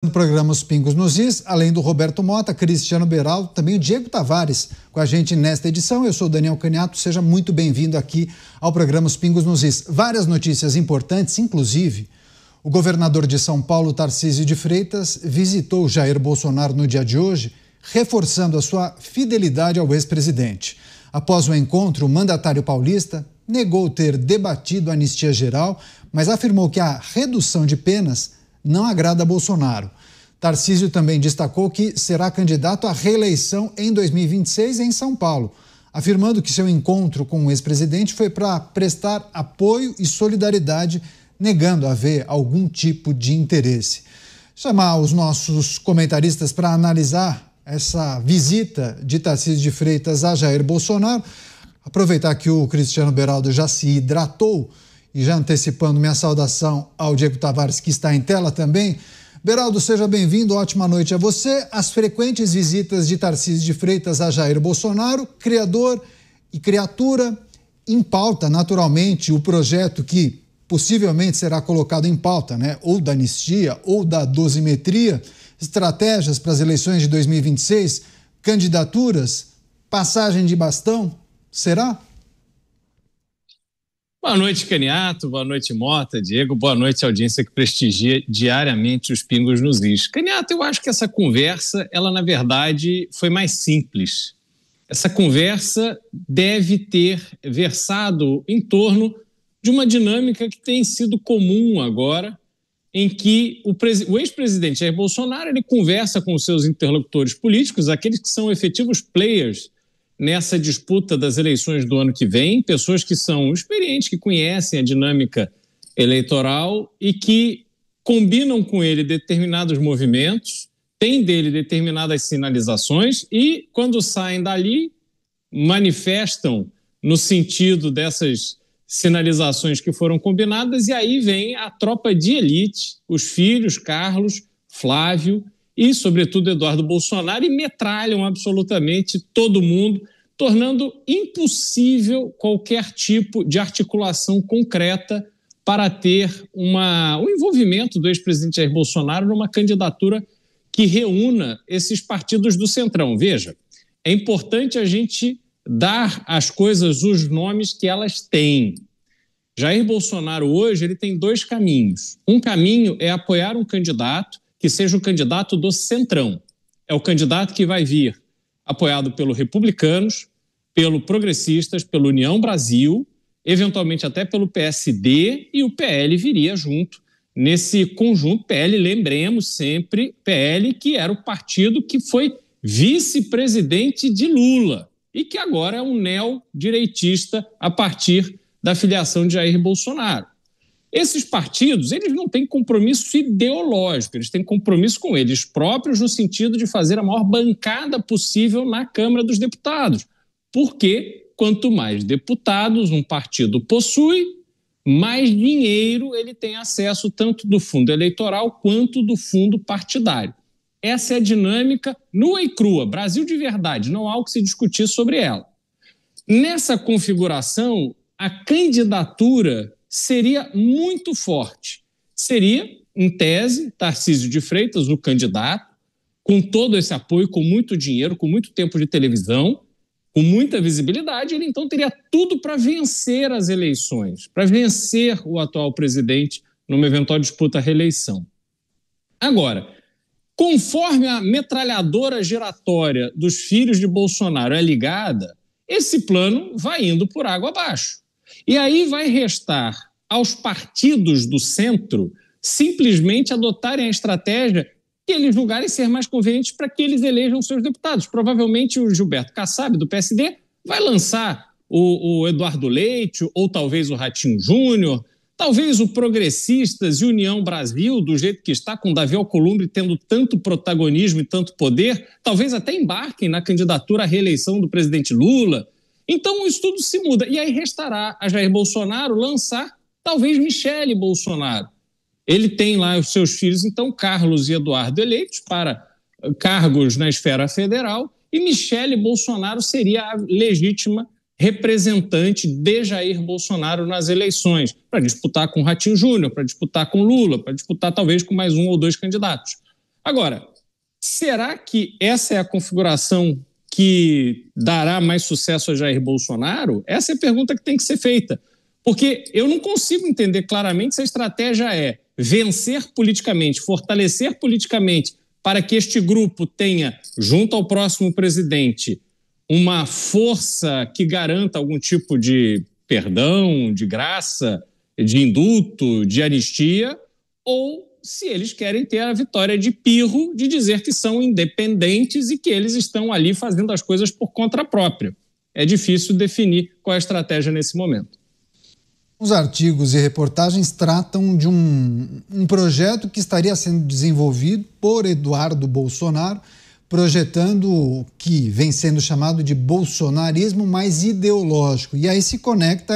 No programa Os Pingos nos Is, além do Roberto Mota, Cristiano Beraldo, também o Diego Tavares com a gente nesta edição. Eu sou o Daniel Caniato, seja muito bem-vindo aqui ao programa Os Pingos nos Is. Várias notícias importantes, inclusive o governador de São Paulo, Tarcísio de Freitas, visitou Jair Bolsonaro no dia de hoje, reforçando a sua fidelidade ao ex-presidente. Após o encontro, o mandatário paulista negou ter debatido a anistia geral, mas afirmou que a redução de penas não agrada a Bolsonaro. Tarcísio também destacou que será candidato à reeleição em 2026 em São Paulo, afirmando que seu encontro com o ex-presidente foi para prestar apoio e solidariedade, negando haver algum tipo de interesse. Chamar os nossos comentaristas para analisar essa visita de Tarcísio de Freitas a Jair Bolsonaro. Aproveitar que o Cristiano Beraldo já se hidratou e já antecipando minha saudação ao Diego Tavares, que está em tela também. Beraldo, seja bem-vindo, ótima noite a você. As frequentes visitas de Tarcísio de Freitas a Jair Bolsonaro, criador e criatura, em pauta, naturalmente, o projeto que possivelmente será colocado em pauta, né? Ou da anistia ou da dosimetria, estratégias para as eleições de 2026, candidaturas, passagem de bastão, será? Boa noite, Caniato, boa noite, Mota, Diego, boa noite, audiência que prestigia diariamente os Pingos nos Is. Caniato, eu acho que essa conversa, ela na verdade foi mais simples. Essa conversa deve ter versado em torno de uma dinâmica que tem sido comum agora, em que o ex-presidente Jair Bolsonaro ele conversa com os seus interlocutores políticos, aqueles que são efetivos players nessa disputa das eleições do ano que vem, pessoas que são experientes, que conhecem a dinâmica eleitoral e que combinam com ele determinados movimentos, têm dele determinadas sinalizações e, quando saem dali, manifestam no sentido dessas sinalizações que foram combinadas, e aí vem a tropa de elite, os filhos, Carlos, Flávio e, sobretudo, Eduardo Bolsonaro, e metralham absolutamente todo mundo, tornando impossível qualquer tipo de articulação concreta para ter o envolvimento do ex-presidente Jair Bolsonaro numa candidatura que reúna esses partidos do Centrão. Veja, é importante a gente dar às coisas os nomes que elas têm. Jair Bolsonaro hoje ele tem dois caminhos. Um caminho é apoiar um candidato que seja o candidato do Centrão. É o candidato que vai vir apoiado pelo Republicanos, pelo Progressistas, pelo União Brasil, eventualmente até pelo PSD, e o PL viria junto nesse conjunto. PL, lembremos sempre, PL que era o partido que foi vice-presidente de Lula e que agora é um neodireitista a partir da filiação de Jair Bolsonaro. Esses partidos, eles não têm compromisso ideológico, eles têm compromisso com eles próprios no sentido de fazer a maior bancada possível na Câmara dos Deputados, porque quanto mais deputados um partido possui, mais dinheiro ele tem acesso tanto do fundo eleitoral quanto do fundo partidário. Essa é a dinâmica nua e crua, Brasil de verdade, não há o que se discutir sobre ela. Nessa configuração, a candidatura seria muito forte. Seria, em tese, Tarcísio de Freitas, o candidato, com todo esse apoio, com muito dinheiro, com muito tempo de televisão, com muita visibilidade, ele então teria tudo para vencer as eleições, para vencer o atual presidente numa eventual disputa à reeleição. Agora, conforme a metralhadora giratória dos filhos de Bolsonaro é ligada, esse plano vai indo por água abaixo. E aí vai restar aos partidos do centro simplesmente adotarem a estratégia que eles julgarem ser mais conveniente para que eles elejam seus deputados. Provavelmente o Gilberto Kassab, do PSD, vai lançar o Eduardo Leite ou talvez o Ratinho Júnior, talvez o Progressistas e União Brasil, do jeito que está, com Davi Alcolumbre tendo tanto protagonismo e tanto poder, talvez até embarquem na candidatura à reeleição do presidente Lula. Então, isso tudo se muda. E aí restará a Jair Bolsonaro lançar, talvez, Michele Bolsonaro. Ele tem lá os seus filhos, então, Carlos e Eduardo eleitos para cargos na esfera federal, e Michele Bolsonaro seria a legítima representante de Jair Bolsonaro nas eleições, para disputar com Ratinho Júnior, para disputar com Lula, para disputar talvez com mais um ou dois candidatos. Agora, será que essa é a configuração que dará mais sucesso a Jair Bolsonaro? Essa é a pergunta que tem que ser feita. Porque eu não consigo entender claramente se a estratégia é vencer politicamente, fortalecer politicamente, para que este grupo tenha, junto ao próximo presidente, uma força que garanta algum tipo de perdão, de graça, de indulto, de anistia, ou se eles querem ter a vitória de pirro de dizer que são independentes e que eles estão ali fazendo as coisas por conta própria. É difícil definir qual é a estratégia nesse momento. Os artigos e reportagens tratam de um projeto que estaria sendo desenvolvido por Eduardo Bolsonaro, projetando o que vem sendo chamado de bolsonarismo mais ideológico. E aí se conecta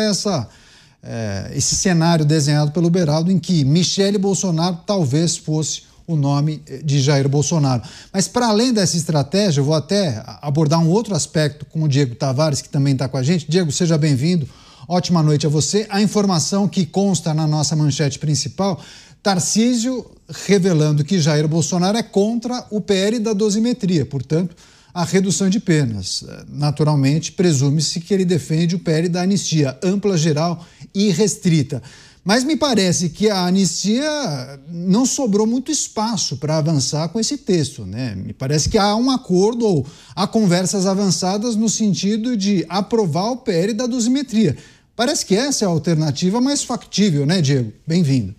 esse cenário desenhado pelo Beraldo, em que Michele Bolsonaro talvez fosse o nome de Jair Bolsonaro. Mas para além dessa estratégia, eu vou até abordar um outro aspecto com o Diego Tavares, que também está com a gente. Diego, seja bem-vindo. Ótima noite a você. A informação que consta na nossa manchete principal, Tarcísio revelando que Jair Bolsonaro é contra o PL da dosimetria, portanto, a redução de penas. Naturalmente, presume-se que ele defende o PL da anistia ampla, geral e restrita. Mas me parece que a anistia não sobrou muito espaço para avançar com esse texto, né? Me parece que há um acordo ou há conversas avançadas no sentido de aprovar o PL da dosimetria. Parece que essa é a alternativa mais factível, né, Diego? Bem-vindo.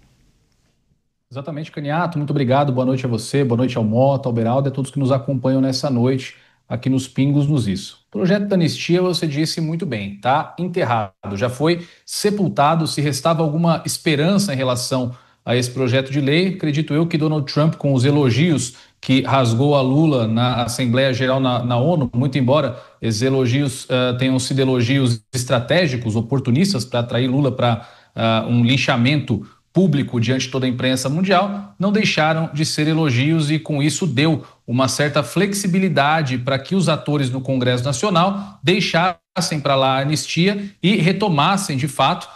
Exatamente, Caniato. Muito obrigado. Boa noite a você, boa noite ao Mota, ao Beraldo e a todos que nos acompanham nessa noite aqui nos Pingos nos Is. O projeto da anistia, você disse muito bem, está enterrado, já foi sepultado. Se restava alguma esperança em relação a esse projeto de lei, acredito eu que Donald Trump, com os elogios que rasgou a Lula na Assembleia Geral na ONU, muito embora esses elogios tenham sido elogios estratégicos, oportunistas, para atrair Lula para um linchamento público diante de toda a imprensa mundial, não deixaram de ser elogios e com isso deu uma certa flexibilidade para que os atores no Congresso Nacional deixassem para lá a anistia e retomassem de fato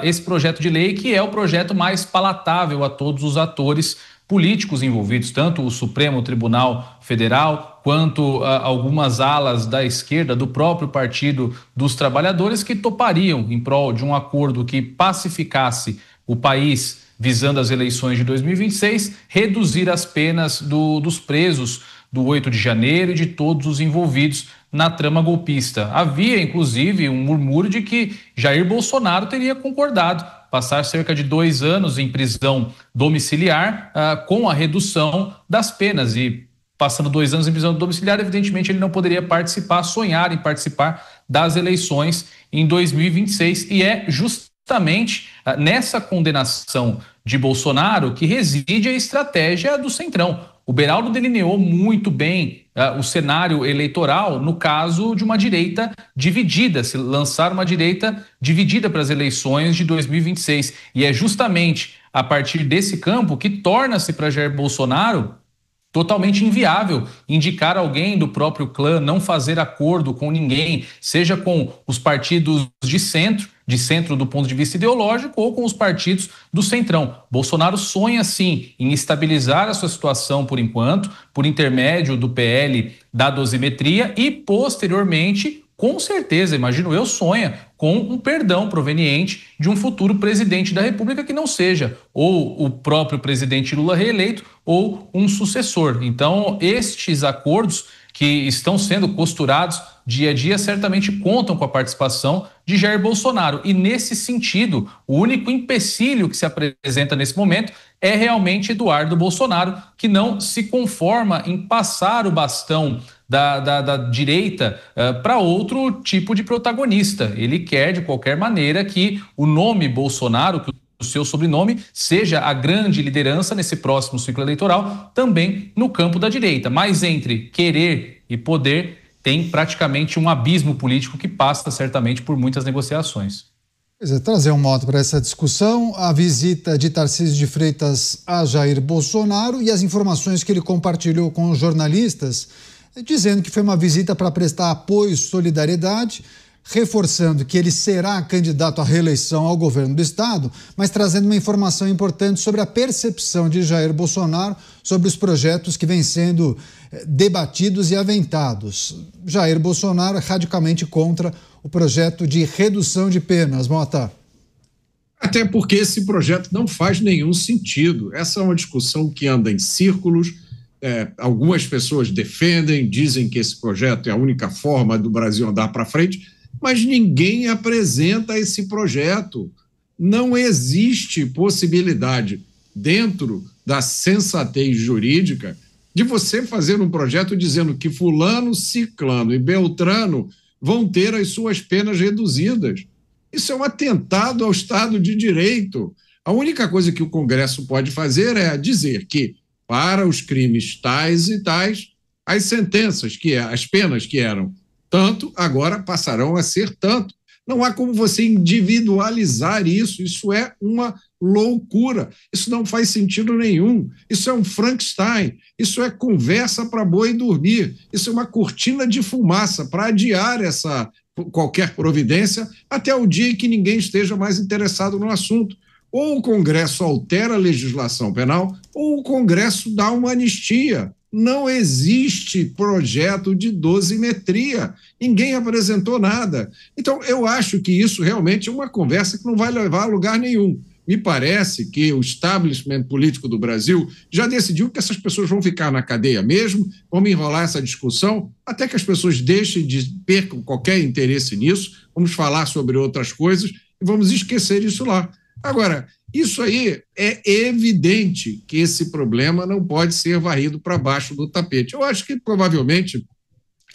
esse projeto de lei, que é o projeto mais palatável a todos os atores políticos envolvidos, tanto o Supremo Tribunal Federal quanto algumas alas da esquerda do próprio Partido dos Trabalhadores, que topariam em prol de um acordo que pacificasse o país visando as eleições de 2026, reduzir as penas dos presos do 8 de janeiro e de todos os envolvidos na trama golpista. Havia, inclusive, um murmúrio de que Jair Bolsonaro teria concordado passar cerca de 2 anos em prisão domiciliar com a redução das penas. E passando 2 anos em prisão domiciliar, evidentemente ele não poderia sonhar em participar das eleições em 2026. E é justamente nessa condenação de Bolsonaro que reside a estratégia do Centrão. O Beraldo delineou muito bem o cenário eleitoral no caso de uma direita dividida, se lançar uma direita dividida para as eleições de 2026. E é justamente a partir desse campo que torna-se para Jair Bolsonaro totalmente inviável indicar alguém do próprio clã, não fazer acordo com ninguém, seja com os partidos de centro do ponto de vista ideológico, ou com os partidos do centrão. Bolsonaro sonha, sim, em estabilizar a sua situação por enquanto, por intermédio do PL da dosimetria e, posteriormente, com certeza, imagino eu, sonha com um perdão proveniente de um futuro presidente da República que não seja ou o próprio presidente Lula reeleito ou um sucessor. Então, estes acordos que estão sendo costurados dia a dia certamente contam com a participação de Jair Bolsonaro. E, nesse sentido, o único empecilho que se apresenta nesse momento é realmente Eduardo Bolsonaro, que não se conforma em passar o bastão da direita para outro tipo de protagonista. Ele quer, de qualquer maneira, que o nome Bolsonaro, que o seu sobrenome, seja a grande liderança nesse próximo ciclo eleitoral, também no campo da direita. Mas entre querer e poder, tem praticamente um abismo político que passa certamente por muitas negociações. Pois é, trazer um modo para essa discussão, a visita de Tarcísio de Freitas a Jair Bolsonaro e as informações que ele compartilhou com os jornalistas, dizendo que foi uma visita para prestar apoio e solidariedade, reforçando que ele será candidato à reeleição ao governo do Estado, mas trazendo uma informação importante sobre a percepção de Jair Bolsonaro sobre os projetos que vêm sendo debatidos e aventados. Jair Bolsonaro é radicalmente contra o projeto de redução de penas. Mota. Até porque esse projeto não faz nenhum sentido. Essa é uma discussão que anda em círculos. Algumas pessoas defendem, dizem que esse projeto é a única forma do Brasil andar para frente, mas ninguém apresenta esse projeto. Não existe possibilidade, dentro da sensatez jurídica, de você fazer um projeto dizendo que fulano, ciclano e beltrano vão ter as suas penas reduzidas. Isso é um atentado ao Estado de Direito. A única coisa que o Congresso pode fazer é dizer que, para os crimes tais e tais, as sentenças, as penas que eram tanto, agora passarão a ser tanto. Não há como você individualizar isso. Isso é uma loucura. Isso não faz sentido nenhum. Isso é um Frankenstein. Isso é conversa para boi dormir. Isso é uma cortina de fumaça para adiar qualquer providência até o dia em que ninguém esteja mais interessado no assunto. Ou o Congresso altera a legislação penal, ou o Congresso dá uma anistia. Não existe projeto de dosimetria. Ninguém apresentou nada. Então, eu acho que isso realmente é uma conversa que não vai levar a lugar nenhum. Me parece que o establishment político do Brasil já decidiu que essas pessoas vão ficar na cadeia mesmo, vamos enrolar essa discussão até que as pessoas percam qualquer interesse nisso, vamos falar sobre outras coisas e vamos esquecer isso lá. Agora, isso aí é evidente que esse problema não pode ser varrido para baixo do tapete. Eu acho que provavelmente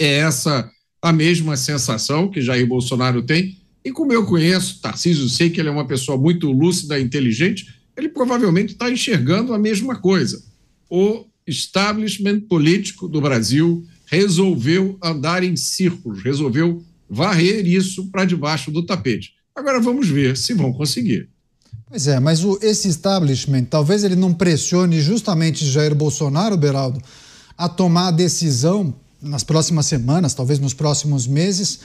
é essa a mesma sensação que Jair Bolsonaro tem. E como eu conheço Tarcísio, sei que ele é uma pessoa muito lúcida e inteligente, ele provavelmente está enxergando a mesma coisa. O establishment político do Brasil resolveu andar em círculos, resolveu varrer isso para debaixo do tapete. Agora vamos ver se vão conseguir. Pois é, mas esse establishment, talvez ele não pressione justamente Jair Bolsonaro, Beraldo, a tomar a decisão nas próximas semanas, talvez nos próximos meses,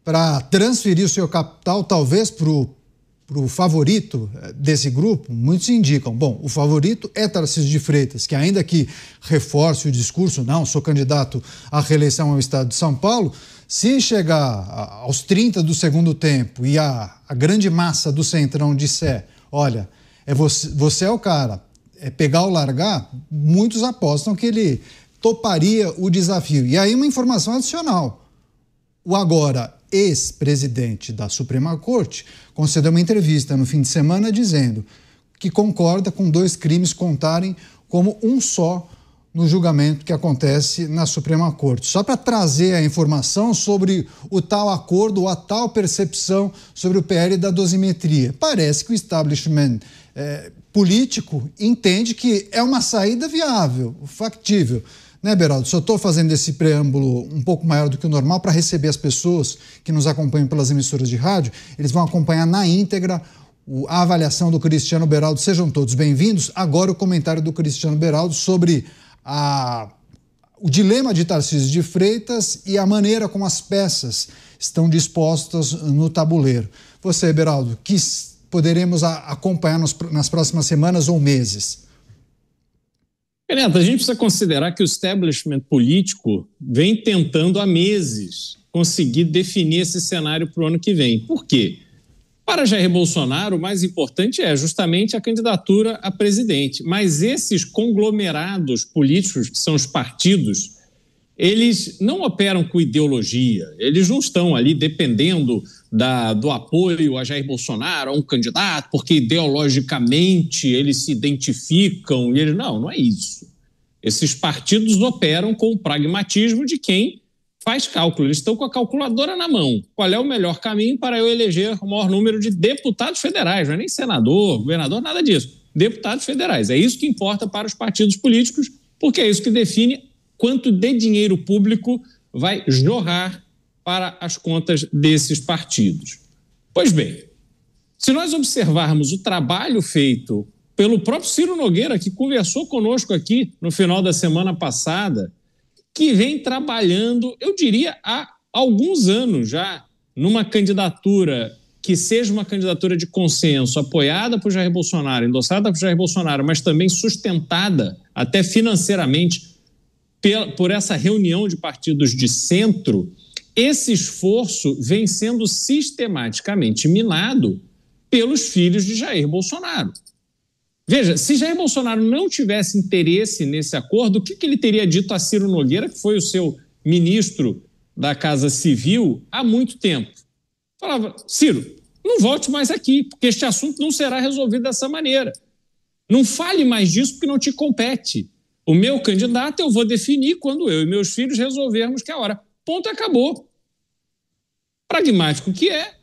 para transferir o seu capital, talvez, para o favorito desse grupo. Muitos indicam, bom, o favorito é Tarcísio de Freitas, que ainda que reforce o discurso, não, sou candidato à reeleição ao Estado de São Paulo, se chegar aos 30 do segundo tempo e a grande massa do Centrão disser, olha, você é o cara, é pegar ou largar, muitos apostam que ele toparia o desafio. E aí uma informação adicional, o agora ex-presidente da Suprema Corte concedeu uma entrevista no fim de semana dizendo que concorda com 2 crimes contarem como um só no julgamento que acontece na Suprema Corte. Só para trazer a informação sobre o tal acordo ou a tal percepção sobre o PL da dosimetria. Parece que o establishment político entende que é uma saída viável, factível. Né, Beraldo? Só estou fazendo esse preâmbulo um pouco maior do que o normal para receber as pessoas que nos acompanham pelas emissoras de rádio. Eles vão acompanhar na íntegra a avaliação do Cristiano Beraldo. Sejam todos bem-vindos. Agora o comentário do Cristiano Beraldo sobre o dilema de Tarcísio de Freitas e a maneira como as peças estão dispostas no tabuleiro. Você, Beraldo, que poderemos acompanhar nas próximas semanas ou meses? Renato, a gente precisa considerar que o establishment político vem tentando há meses conseguir definir esse cenário para o ano que vem. Por quê? Para Jair Bolsonaro, o mais importante é justamente a candidatura a presidente. Mas esses conglomerados políticos, que são os partidos, eles não operam com ideologia. Eles não estão ali dependendo do apoio a Jair Bolsonaro, a um candidato, porque ideologicamente eles se identificam. Não é isso. Esses partidos operam com o pragmatismo de quem faz cálculo. Eles estão com a calculadora na mão. Qual é o melhor caminho para eu eleger o maior número de deputados federais? Não é nem senador, governador, nada disso. Deputados federais. É isso que importa para os partidos políticos, porque é isso que define quanto de dinheiro público vai jorrar para as contas desses partidos. Pois bem, se nós observarmos o trabalho feito pelo próprio Ciro Nogueira, que conversou conosco aqui no final da semana passada, que vem trabalhando, eu diria, há alguns anos já, numa candidatura que seja uma candidatura de consenso, apoiada por Jair Bolsonaro, endossada por Jair Bolsonaro, mas também sustentada até financeiramente por essa reunião de partidos de centro, esse esforço vem sendo sistematicamente minado pelos filhos de Jair Bolsonaro. Veja, se Jair Bolsonaro não tivesse interesse nesse acordo, o que ele teria dito a Ciro Nogueira, que foi o seu ministro da Casa Civil há muito tempo? Falava: Ciro, não volte mais aqui, porque este assunto não será resolvido dessa maneira. Não fale mais disso porque não te compete. O meu candidato eu vou definir quando eu e meus filhos resolvermos que é a hora. Ponto, acabou. Pragmático que é,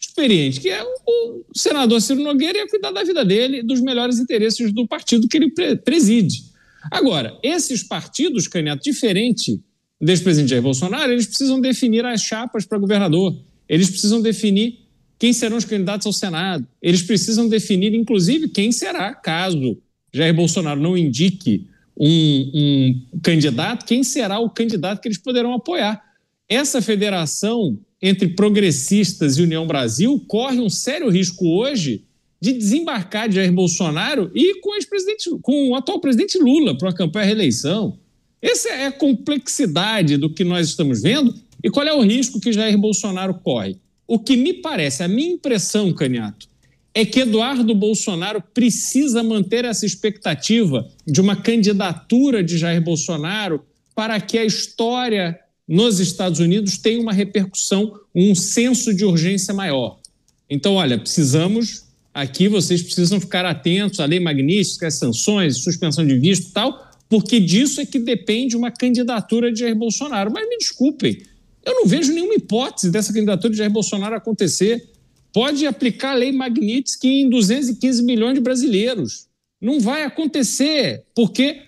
experiente que é, o senador Ciro Nogueira ia cuidar da vida dele, dos melhores interesses do partido que ele preside. Agora, esses partidos, Canhoto, diferente desse presidente Jair Bolsonaro, eles precisam definir as chapas para governador, eles precisam definir quem serão os candidatos ao Senado, eles precisam definir, inclusive, quem será, caso Jair Bolsonaro não indique um candidato, quem será o candidato que eles poderão apoiar. Essa federação entre progressistas e União Brasil corre um sério risco hoje de desembarcar de Jair Bolsonaro e com o atual presidente Lula para uma campanha à reeleição. Essa é a complexidade do que nós estamos vendo e qual é o risco que Jair Bolsonaro corre. O que me parece, a minha impressão, Canhoto, é que Eduardo Bolsonaro precisa manter essa expectativa de uma candidatura de Jair Bolsonaro para que a história nos Estados Unidos tenha uma repercussão, um senso de urgência maior. Então, olha, vocês precisam ficar atentos à lei Magnitsky, às sanções, suspensão de visto e tal, porque disso é que depende uma candidatura de Jair Bolsonaro. Mas me desculpem, eu não vejo nenhuma hipótese dessa candidatura de Jair Bolsonaro acontecer. Pode aplicar a lei Magnitsky em 215 milhões de brasileiros. Não vai acontecer, porque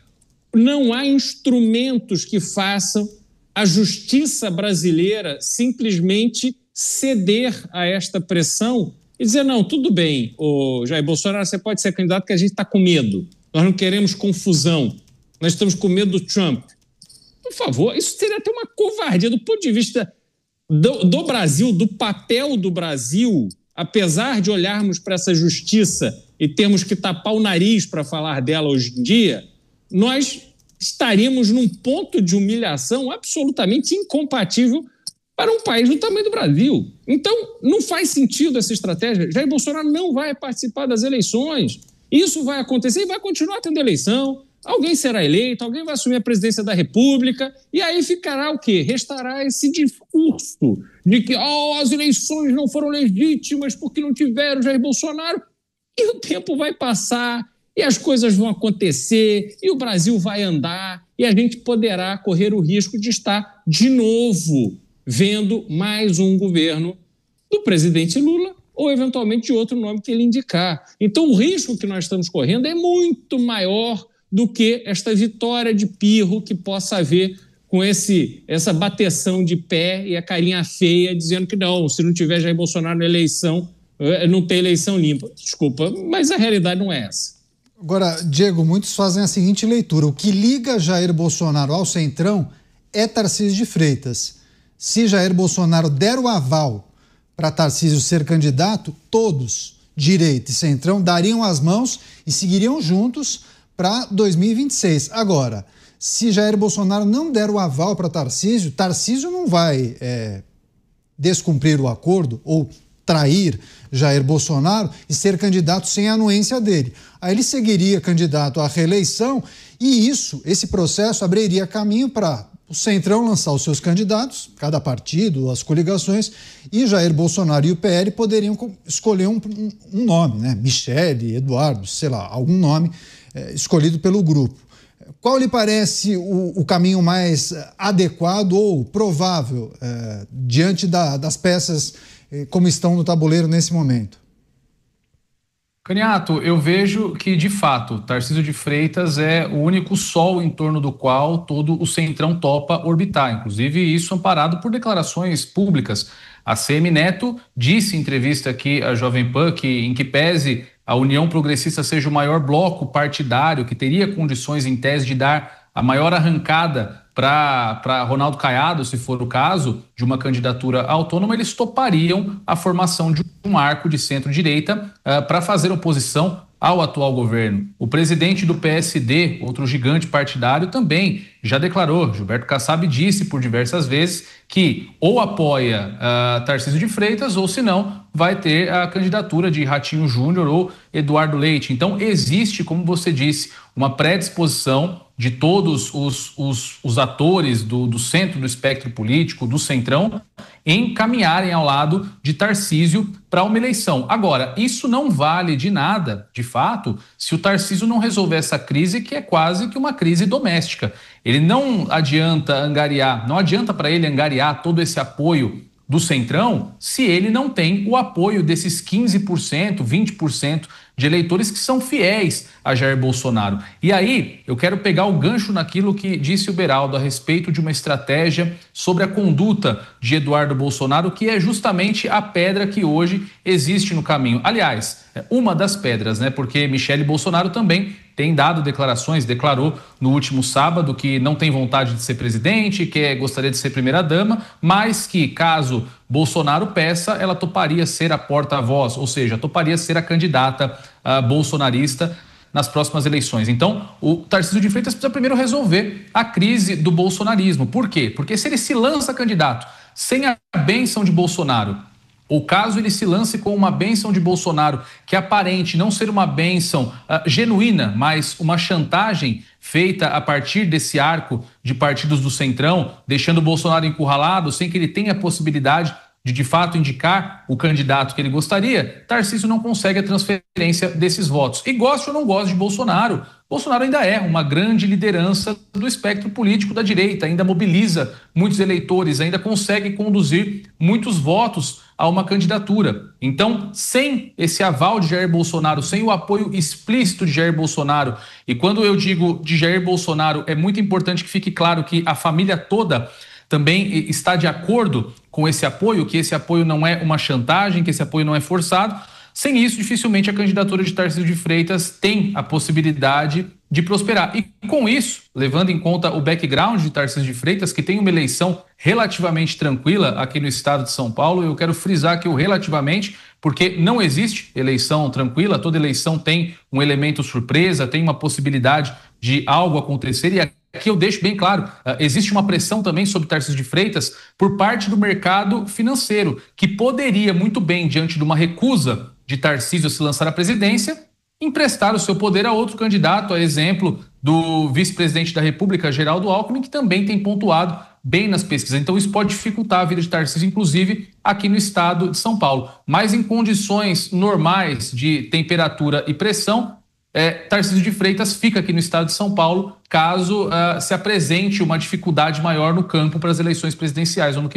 não há instrumentos que façam a justiça brasileira simplesmente ceder a esta pressão e dizer: não, tudo bem, Jair Bolsonaro, você pode ser candidato porque a gente está com medo, nós não queremos confusão, nós estamos com medo do Trump. Por favor, isso seria até uma covardia do ponto de vista do Brasil, do papel do Brasil, apesar de olharmos para essa justiça e termos que tapar o nariz para falar dela hoje em dia, nós estaríamos num ponto de humilhação absolutamente incompatível para um país do tamanho do Brasil. Então, não faz sentido essa estratégia. Jair Bolsonaro não vai participar das eleições. Isso vai acontecer e vai continuar tendo eleição. Alguém será eleito, alguém vai assumir a presidência da República e aí ficará o quê? Restará esse discurso de que as eleições não foram legítimas porque não tiveram Jair Bolsonaro, e o tempo vai passar e as coisas vão acontecer e o Brasil vai andar e a gente poderá correr o risco de estar de novo vendo mais um governo do presidente Lula ou eventualmente de outro nome que ele indicar. Então o risco que nós estamos correndo é muito maior do que esta vitória de pirro que possa haver com essa bateção de pé e a carinha feia dizendo que não, se não tiver Jair Bolsonaro na eleição, não tem eleição limpa. Desculpa, mas a realidade não é essa. Agora, Diego, muitos fazem a seguinte leitura: o que liga Jair Bolsonaro ao Centrão é Tarcísio de Freitas. Se Jair Bolsonaro der o aval para Tarcísio ser candidato, todos, direita e Centrão, dariam as mãos e seguiriam juntos para 2026. Agora, se Jair Bolsonaro não der o aval para Tarcísio, Tarcísio não vai descumprir o acordo ou trair Jair Bolsonaro e ser candidato sem a anuência dele. Aí ele seguiria candidato à reeleição e esse processo abriria caminho para o Centrão lançar os seus candidatos, cada partido, as coligações, e Jair Bolsonaro e o PL poderiam escolher um nome, né? Michele, Eduardo, sei lá, algum nome escolhido pelo grupo. Qual lhe parece o caminho mais adequado ou provável diante das peças como estão no tabuleiro nesse momento? Canhoto, eu vejo que, de fato, Tarcísio de Freitas é o único sol em torno do qual todo o Centrão topa orbitar. Inclusive, isso amparado por declarações públicas. A CM Neto disse em entrevista aqui à Jovem Pan que, em que pese a União Progressista seja o maior bloco partidário, que teria condições, em tese, de dar a maior arrancada para Ronaldo Caiado, se for o caso, de uma candidatura autônoma, eles topariam a formação de um arco de centro-direita para fazer oposição ao atual governo. O presidente do PSD, outro gigante partidário, também já declarou, Gilberto Kassab disse por diversas vezes, que ou apoia Tarcísio de Freitas ou, se não, vai ter a candidatura de Ratinho Júnior ou Eduardo Leite. Então, existe, como você disse, uma predisposição de todos os atores do centro do espectro político, do centrão, em caminharem ao lado de Tarcísio para uma eleição. Agora, isso não vale de nada, de fato, se o Tarcísio não resolver essa crise, que é quase que uma crise doméstica. Ele não adianta para ele angariar todo esse apoio do centrão se ele não tem o apoio desses 15%, 20% de eleitores que são fiéis a Jair Bolsonaro. E aí, eu quero pegar o gancho naquilo que disse o Beraldo a respeito de uma estratégia sobre a conduta de Eduardo Bolsonaro, que é justamente a pedra que hoje existe no caminho. Aliás, uma das pedras, né? Porque Michele Bolsonaro também tem dado declarações, declarou no último sábado que não tem vontade de ser presidente, que gostaria de ser primeira-dama, mas que, caso Bolsonaro peça, ela toparia ser a porta-voz, ou seja, toparia ser a candidata bolsonarista nas próximas eleições. Então, o Tarcísio de Freitas precisa primeiro resolver a crise do bolsonarismo. Por quê? Porque se ele se lança candidato sem a bênção de Bolsonaro, ou caso ele se lance com uma bênção de Bolsonaro, que aparente não ser uma bênção genuína, mas uma chantagem feita a partir desse arco de partidos do Centrão, deixando o Bolsonaro encurralado, sem que ele tenha a possibilidade de fato indicar o candidato que ele gostaria, Tarcísio não consegue a transferência desses votos. E goste ou não goste de Bolsonaro, Bolsonaro ainda é uma grande liderança do espectro político da direita, ainda mobiliza muitos eleitores, ainda consegue conduzir muitos votos a uma candidatura. Então, sem esse aval de Jair Bolsonaro, sem o apoio explícito de Jair Bolsonaro, e quando eu digo de Jair Bolsonaro, é muito importante que fique claro que a família toda também está de acordo com esse apoio, que esse apoio não é uma chantagem, que esse apoio não é forçado. Sem isso, dificilmente a candidatura de Tarcísio de Freitas tem a possibilidade de prosperar. E com isso, levando em conta o background de Tarcísio de Freitas, que tem uma eleição relativamente tranquila aqui no estado de São Paulo, eu quero frisar aqui o relativamente, porque não existe eleição tranquila, toda eleição tem um elemento surpresa, tem uma possibilidade de algo acontecer, e aqui eu deixo bem claro, existe uma pressão também sobre Tarcísio de Freitas por parte do mercado financeiro, que poderia muito bem, diante de uma recusa de Tarcísio se lançar à presidência, emprestar o seu poder a outro candidato, a exemplo do vice-presidente da República, Geraldo Alckmin, que também tem pontuado bem nas pesquisas. Então isso pode dificultar a vida de Tarcísio, inclusive aqui no estado de São Paulo. Mas em condições normais de temperatura e pressão, Tarcísio de Freitas fica aqui no estado de São Paulo, caso se apresente uma dificuldade maior no campo para as eleições presidenciais ano que vem.